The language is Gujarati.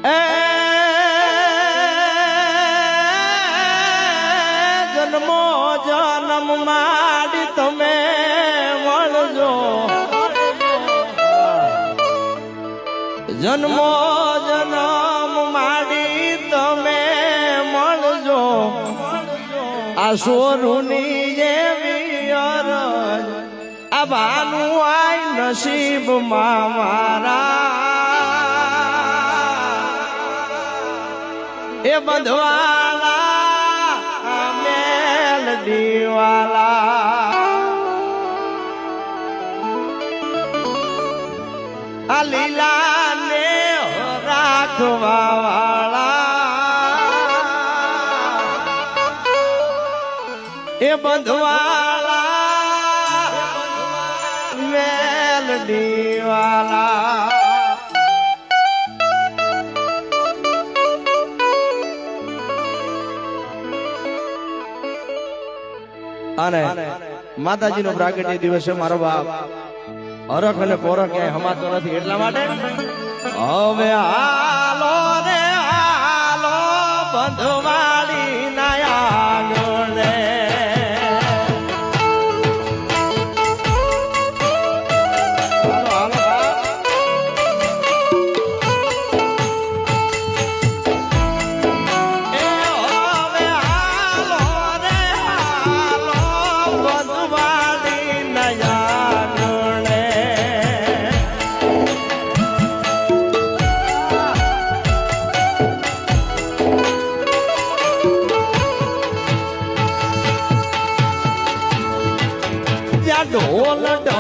એ જન્મો જન્મ માડી તમે મળજો જન્મો જન્મ માડી તમે મળજો આ સોરુની જેવી અરજ આ ભાનું આય નસીબમાં મારા એ બંધવાલા મેલડી વાલા આ લીલા ને રાખવા વાળા એ બંધવાલા મેલડી વાલા અને માતાજીનો પ્રાગટ્ય દિવસે મારો બાપ હરખ અને પોરખ ક્યાંય હમાતો નથી એટલા માટે હવે હાલો રે હાલો બંધવાળી નાયા ગોળે ઢોલ